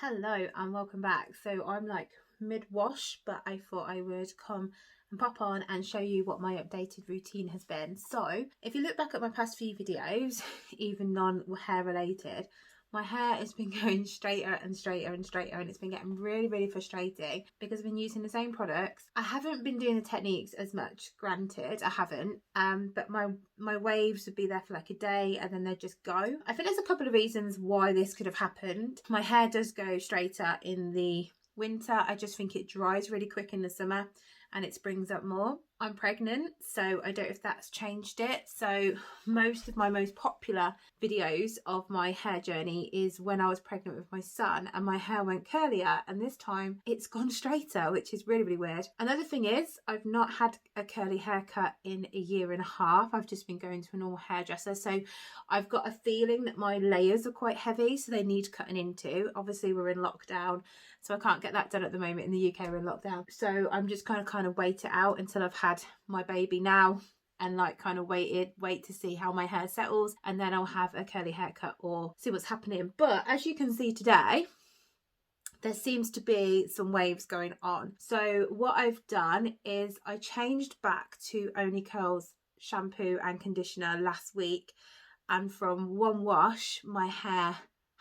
Hello and welcome back. So I'm like mid-wash, but I thought I would come and pop on and show you what my updated routine has been. So if you look back at my past few videos, even non-hair related, my hair has been going straighter and straighter and straighter, and it's been getting really frustrating because I've been using the same products. I haven't been doing the techniques as much, granted, I haven't, but my waves would be there for like a day and then they'd just go. I think there's a couple of reasons why this could have happened. My hair does go straighter in the winter. I just think it dries really quick in the summer and it springs up more. I'm pregnant, so I don't know if that's changed it. So most of my most popular videos of my hair journey is when I was pregnant with my son and my hair went curlier, and this time it's gone straighter, which is really weird. Another thing is I've not had a curly haircut in a year and a half. I've just been going to a normal hairdresser, so I've got a feeling that my layers are quite heavy, so they need cutting into. Obviously we're in lockdown, so I can't get that done at the moment. In the UK we're in lockdown, so I'm just gonna kind of wait it out until I've had my baby now and like kind of wait to see how my hair settles, and then I'll have a curly haircut or see what's happening. But as you can see today, there seems to be some waves going on. So what I've done is I changed back to Only Curls shampoo and conditioner last week, and from one wash my hair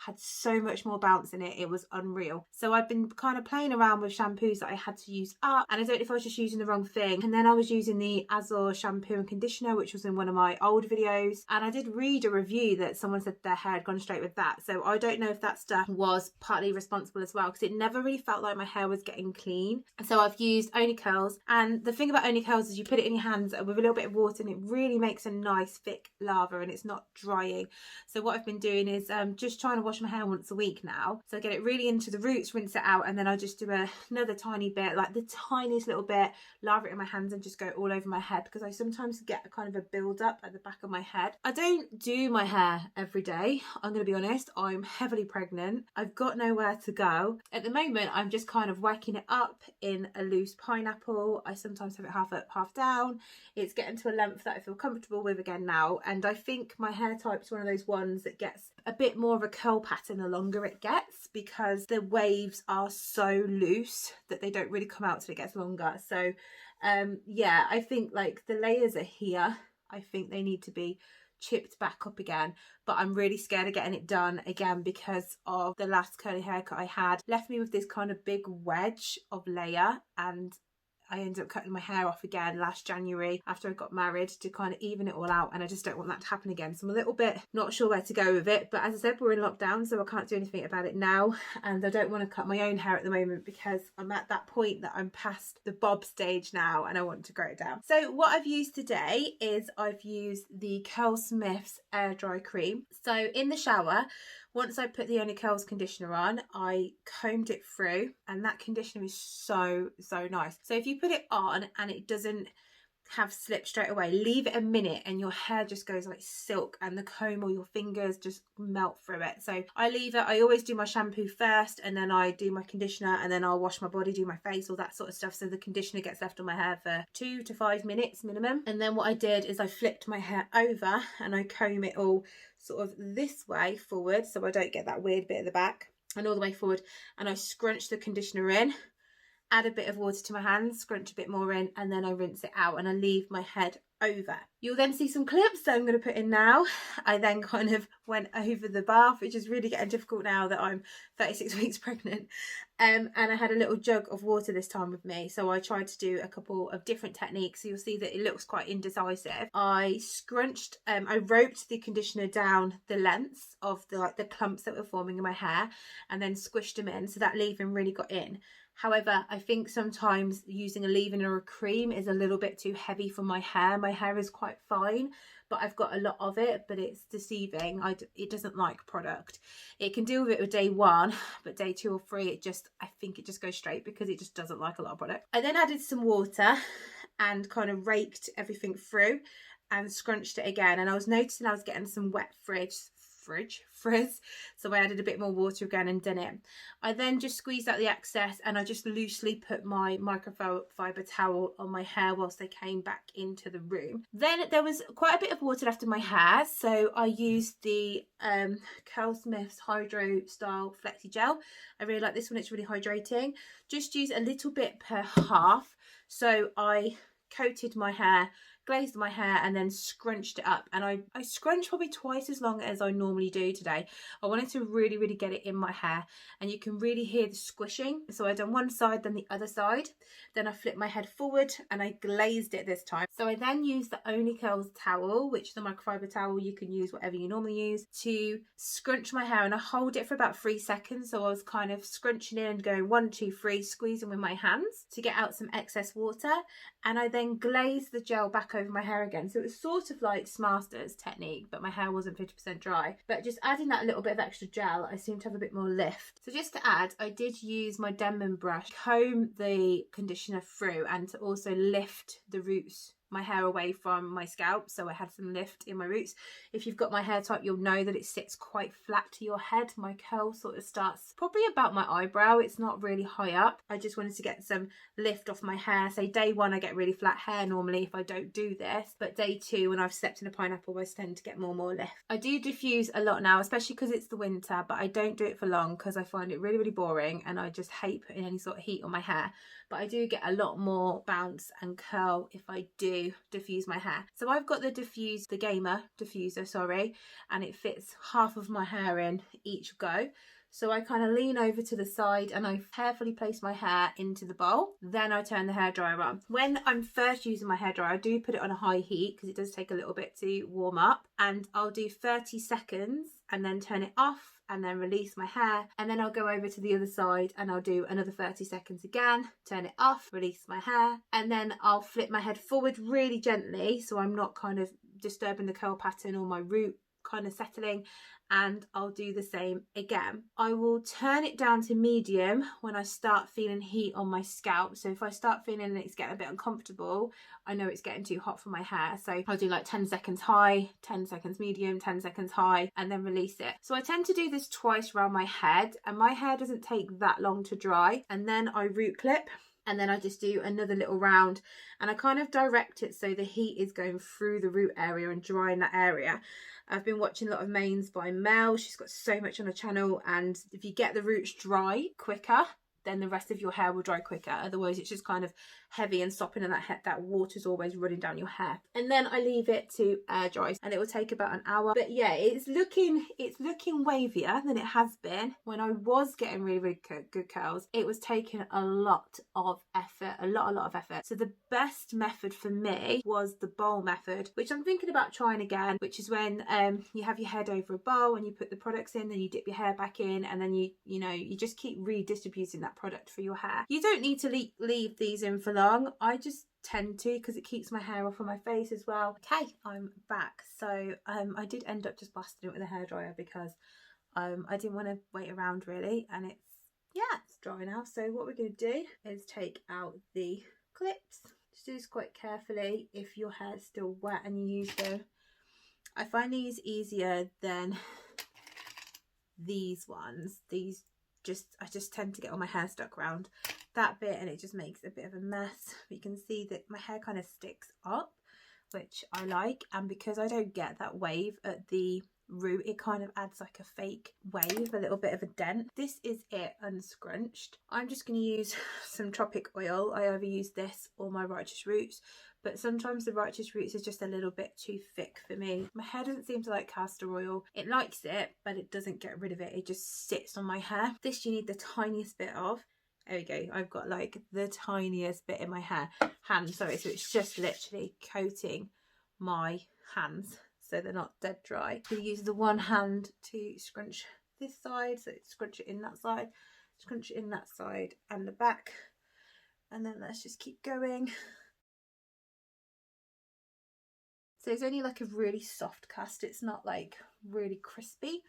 had so much more bounce in it, it was unreal. So I've been kind of playing around with shampoos that I had to use up, and I don't know if I was just using the wrong thing. And then I was using the Azure shampoo and conditioner, which was in one of my old videos, and I did read a review that someone said their hair had gone straight with that. So I don't know if that stuff was partly responsible as well, because it never really felt like my hair was getting clean. So I've used Only Curls, and the thing about Only Curls is you put it in your hands with a little bit of water and it really makes a nice thick lava and it's not drying. So what I've been doing is just trying to wash my hair once a week now, so I get it really into the roots, rinse it out, and then I just do another tiny bit, like the tiniest little bit, lava it in my hands and just go all over my head, because I sometimes get a kind of a build up at the back of my head. I don't do my hair every day, I'm gonna be honest. I'm heavily pregnant, I've got nowhere to go at the moment. I'm just kind of whacking it up in a loose pineapple. I sometimes have it half up half down. It's getting to a length that I feel comfortable with again now, and I think my hair type is one of those ones that gets a bit more of a curl pattern the longer it gets, because the waves are so loose that they don't really come out till it gets longer. So yeah, I think like the layers are here, I think they need to be chipped back up again, but I'm really scared of getting it done again because of the last curly haircut I had left me with this kind of big wedge of layer, and I ended up cutting my hair off again last January after I got married to kind of even it all out, and I just don't want that to happen again. So I'm a little bit not sure where to go with it, but as I said, we're in lockdown, so I can't do anything about it now, and I don't want to cut my own hair at the moment because I'm at that point that I'm past the bob stage now and I want to grow it down. So what I've used today is I've used the Curlsmiths air dry cream. So in the shower, once I put the Only Curls conditioner on, I combed it through, and that conditioner is so nice. So if you put it on and it doesn't have slip straight away, leave it a minute and your hair just goes like silk, and the comb or your fingers just melt through it. So I leave it. I always do my shampoo first and then I do my conditioner, and then I'll wash my body, do my face, all that sort of stuff, so the conditioner gets left on my hair for 2 to 5 minutes minimum. And then what I did is I flipped my hair over and I comb it all sort of this way forward so I don't get that weird bit at the back, and all the way forward, and I scrunch the conditioner in, add a bit of water to my hands, scrunch a bit more in, and then I rinse it out and I leave my head over. You'll then see some clips that I'm going to put in now. I then kind of went over the bath, which is really getting difficult now that I'm 36 weeks pregnant, and I had a little jug of water this time with me, so I tried to do a couple of different techniques. So you'll see that it looks quite indecisive. I roped the conditioner down the lengths of the clumps that were forming in my hair and then squished them in, so that leave-in really got in. However, I think sometimes using a leave-in or a cream is a little bit too heavy for my hair. My hair is quite fine, but I've got a lot of it, but it's deceiving. It doesn't like product. It can deal with it with day 1, but day 2 or 3, I think it just goes straight because it just doesn't like a lot of product. I then added some water and kind of raked everything through and scrunched it again. And I was noticing I was getting some wet frizz frizz. So I added a bit more water again and done it. I then just squeezed out the excess and I just loosely put my microfiber towel on my hair whilst I came back into the room. Then there was quite a bit of water left in my hair, so I used the Curlsmiths Hydro Style Flexi Gel. I really like this one, it's really hydrating. Just use a little bit per half. So I coated my hair, glazed my hair, and then scrunched it up. And I scrunched probably twice as long as I normally do today. I wanted to really get it in my hair, and you can really hear the squishing. So I done one side, then the other side. Then I flipped my head forward and I glazed it this time. So I then used the Only Curls towel, which is the microfiber towel. You can use whatever you normally use, to scrunch my hair, and I hold it for about 3 seconds. So I was kind of scrunching in and going 1, 2, 3, squeezing with my hands to get out some excess water. And I then glazed the gel back over my hair again. So it was sort of like Smarster's technique, but my hair wasn't 50% dry. But just adding that little bit of extra gel, I seem to have a bit more lift. So just to add, I did use my Deman brush, comb the conditioner through, and to also lift the roots, my hair away from my scalp, so I had some lift in my roots. If you've got my hair type, you'll know that it sits quite flat to your head. My curl sort of starts probably about my eyebrow. It's not really high up. I just wanted to get some lift off my hair. So day 1 I get really flat hair normally if I don't do this, but day 2 when I've stepped in a pineapple I tend to get more lift. I do diffuse a lot now, especially because it's the winter, but I don't do it for long because I find it really boring and I just hate putting any sort of heat on my hair. But I do get a lot more bounce and curl if I do diffuse my hair. So I've got the Gamer diffuser, sorry, and it fits half of my hair in each go. So I kind of lean over to the side and I carefully place my hair into the bowl. Then I turn the hairdryer on. When I'm first using my hairdryer, I do put it on a high heat because it does take a little bit to warm up. And I'll do 30 seconds and then turn it off and then release my hair, and then I'll go over to the other side and I'll do another 30 seconds again, turn it off, release my hair, and then I'll flip my head forward really gently so I'm not kind of disturbing the curl pattern or my root kind of settling, and I'll do the same again. I will turn it down to medium when I start feeling heat on my scalp. So if I start feeling it's getting a bit uncomfortable, I know it's getting too hot for my hair. So I'll do like 10 seconds high, 10 seconds medium, 10 seconds high, and then release it. So I tend to do this twice around my head, and my hair doesn't take that long to dry. And then I root clip, and then I just do another little round, and I kind of direct it so the heat is going through the root area and drying that area. I've been watching a lot of mains by Mel. She's got so much on her channel, and if you get the roots dry quicker, then the rest of your hair will dry quicker. Otherwise it's just kind of heavy and sopping, and that water's always running down your hair. And then I leave it to air dry, and it will take about an hour. But yeah, it's looking wavier than it has been. When I was getting really good curls, it was taking a lot of effort, a lot of effort. So the best method for me was the bowl method, which I'm thinking about trying again, which is when you have your head over a bowl and you put the products in, then you dip your hair back in, and then you just keep redistributing that product for your hair. You don't need to leave these in for long. I just tend to, because it keeps my hair off of my face as well. Okay, I'm back. So I did end up just blasting it with a hairdryer because I didn't want to wait around really, and it's dry now. So what we're going to do is take out the clips. Just do this quite carefully if your hair is still wet and you use them. I find these easier than these ones. I just tend to get all my hair stuck around that bit, and it just makes a bit of a mess. But you can see that my hair kind of sticks up, which I like, and because I don't get that wave at the root, it kind of adds like a fake wave, a little bit of a dent. This is it unscrunched. I'm just going to use some Tropic oil. I either use this or my Righteous Roots, but sometimes the Righteous Roots is just a little bit too thick for me. My hair doesn't seem to like castor oil. It likes it, but it doesn't get rid of it. It just sits on my hair. This you need the tiniest bit of. There we go. I've got like the tiniest bit in my hand, sorry. So it's just literally coating my hands so they're not dead dry. You use the one hand to scrunch this side, so scrunch it in that side, scrunch it in that side and the back, and then let's just keep going. So it's only like a really soft cast, it's not like really crispy.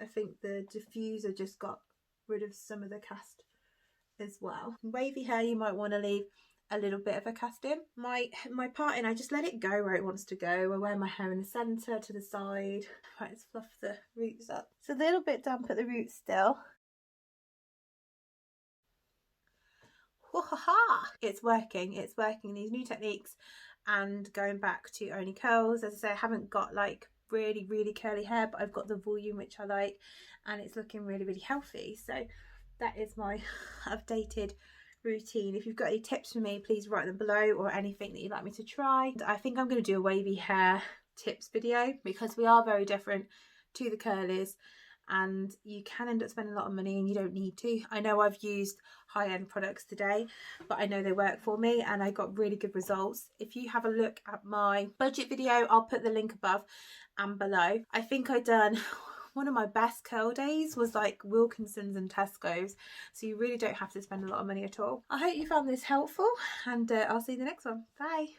I think the diffuser just got rid of some of the cast as well. Wavy hair, you might want to leave a little bit of a cast-in. My parting, I just let it go where it wants to go. I wear my hair in the centre, to the side. Right, let's fluff the roots up. It's a little bit damp at the roots still. It's working, it's working. These new techniques and going back to only curls. As I say, I haven't got like really curly hair, but I've got the volume which I like, and it's looking really healthy. So that is my updated routine. If you've got any tips for me, please write them below, or anything that you'd like me to try. I think I'm going to do a wavy hair tips video, because we are very different to the curlies, and you can end up spending a lot of money and you don't need to. I know I've used high-end products today, but I know they work for me and I got really good results. If you have a look at my budget video, I'll put the link above and below. I think I done one of my best curl days was like Wilkinson's and Tesco's, so you really don't have to spend a lot of money at all. I hope you found this helpful, and I'll see you in the next one. Bye.